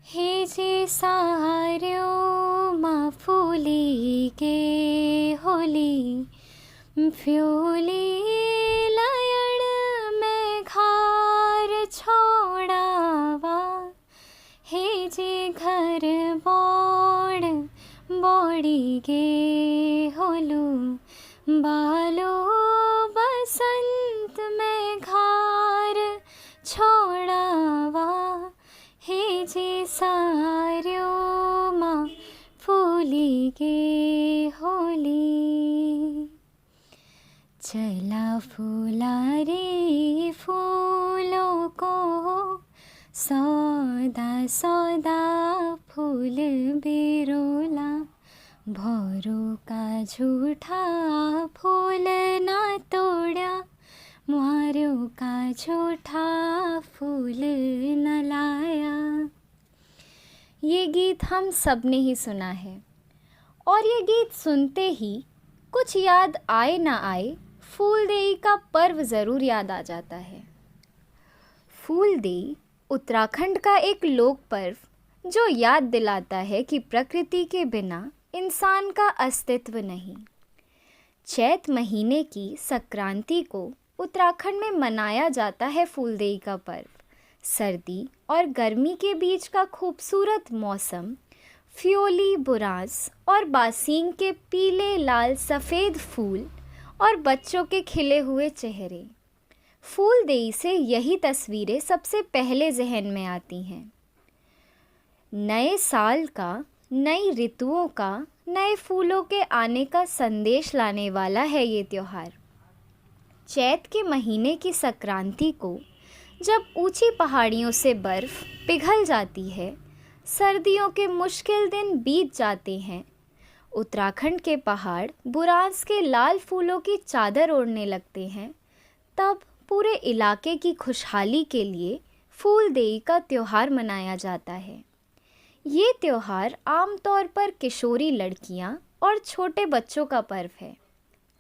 हे जे सार्यो मा फूली गे होली फ्योली लयण में घार छोड़ावा। हे जे घर बोड़ बोड़ी गे होलू बालो बसंत में घार छोड़ावा। हे जे सार्यो मा फूली गे होली। चला फूला रे फूलों को सौदा सौदा फूल बेरोला। भौरों का झूठा फूल ना तोड़ा म्वारों का झूठा फूल न लाया। ये गीत हम सब ने ही सुना है और ये गीत सुनते ही कुछ याद आए ना आए फूलदेई का पर्व ज़रूर याद आ जाता है। फूलदेई उत्तराखंड का एक लोक पर्व जो याद दिलाता है कि प्रकृति के बिना इंसान का अस्तित्व नहीं। चैत महीने की संक्रांति को उत्तराखंड में मनाया जाता है फूलदेई का पर्व। सर्दी और गर्मी के बीच का खूबसूरत मौसम, फ्योली, बुरांस और बासींग के पीले लाल सफ़ेद फूल और बच्चों के खिले हुए चेहरे, फूलदेई से यही तस्वीरें सबसे पहले जहन में आती हैं। नए साल का, नई ऋतुओं का, नए फूलों के आने का संदेश लाने वाला है ये त्योहार। चैत के महीने की संक्रांति को जब ऊंची पहाड़ियों से बर्फ़ पिघल जाती है, सर्दियों के मुश्किल दिन बीत जाते हैं, उत्तराखंड के पहाड़ बुरांस के लाल फूलों की चादर ओढ़ने लगते हैं, तब पूरे इलाके की खुशहाली के लिए फूलदेई का त्योहार मनाया जाता है। ये त्योहार आमतौर पर किशोरी लड़कियां और छोटे बच्चों का पर्व है।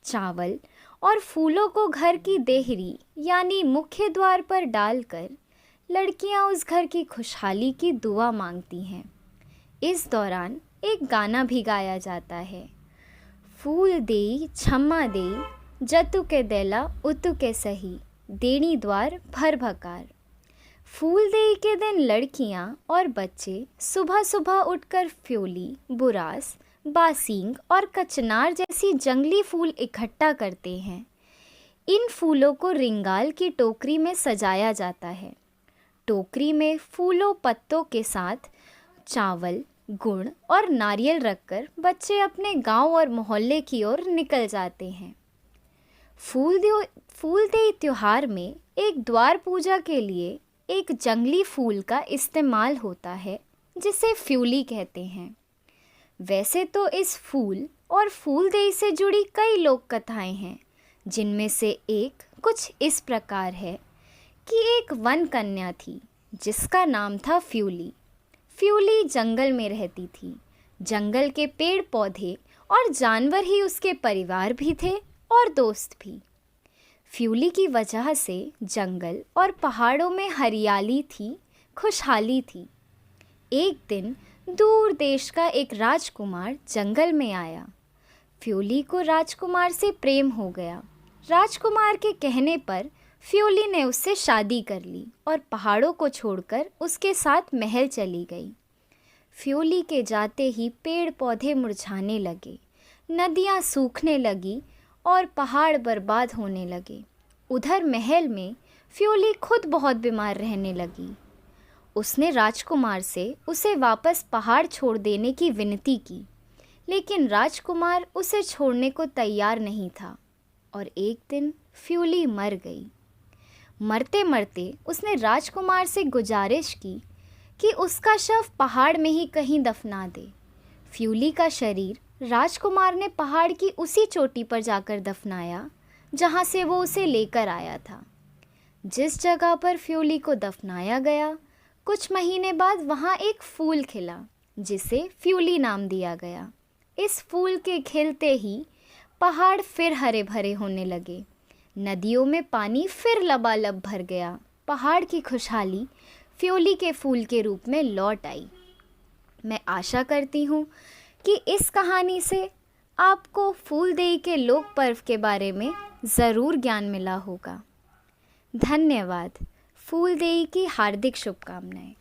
चावल और फूलों को घर की देहरी यानी मुख्य द्वार पर डालकर लड़कियां उस घर की खुशहाली की दुआ मांगती हैं। इस दौरान एक गाना भी गाया जाता है, फूलदेई छम्मा देई जतु के देला उतु के सही देनी द्वार भर भकार। फूलदेई के दिन लड़कियां और बच्चे सुबह सुबह उठकर फ्योली, बुरास, बासींग और कचनार जैसी जंगली फूल इकट्ठा करते हैं। इन फूलों को रिंगाल की टोकरी में सजाया जाता है। टोकरी में फूलों पत्तों के साथ चावल, गुड़ और नारियल रखकर बच्चे अपने गांव और मोहल्ले की ओर निकल जाते हैं। फूलदेई त्योहार में एक द्वार पूजा के लिए एक जंगली फूल का इस्तेमाल होता है जिसे फ्योली कहते हैं। वैसे तो इस फूल और फूलदेई से जुड़ी कई लोक कथाएं हैं, जिनमें से एक कुछ इस प्रकार है कि एक वन कन्या थी जिसका नाम था फ्योली। फ्योली जंगल में रहती थी। जंगल के पेड़ पौधे और जानवर ही उसके परिवार भी थे और दोस्त भी। फ्योली की वजह से जंगल और पहाड़ों में हरियाली थी, खुशहाली थी। एक दिन दूर देश का एक राजकुमार जंगल में आया। फ्योली को राजकुमार से प्रेम हो गया। राजकुमार के कहने पर फ्योली ने उससे शादी कर ली और पहाड़ों को छोड़कर उसके साथ महल चली गई। फ्योली के जाते ही पेड़ पौधे मुरझाने लगे, नदियाँ सूखने लगी और पहाड़ बर्बाद होने लगे। उधर महल में फ्योली खुद बहुत बीमार रहने लगी। उसने राजकुमार से उसे वापस पहाड़ छोड़ देने की विनती की, लेकिन राजकुमार उसे छोड़ने को तैयार नहीं था और एक दिन फ्योली मर गई। मरते मरते उसने राजकुमार से गुजारिश की कि उसका शव पहाड़ में ही कहीं दफना दे। फ्योली का शरीर राजकुमार ने पहाड़ की उसी चोटी पर जाकर दफनाया जहाँ से वो उसे लेकर आया था। जिस जगह पर फ्योली को दफनाया गया, कुछ महीने बाद वहाँ एक फूल खिला जिसे फ्योली नाम दिया गया। इस फूल के खिलते ही पहाड़ फिर हरे भरे होने लगे। नदियों में पानी फिर लबालब भर गया। पहाड़ की खुशहाली फ्योली के फूल के रूप में लौट आई। मैं आशा करती हूँ कि इस कहानी से आपको फूलदेई के लोक पर्व के बारे में ज़रूर ज्ञान मिला होगा। धन्यवाद। फूलदेई की हार्दिक शुभकामनाएं।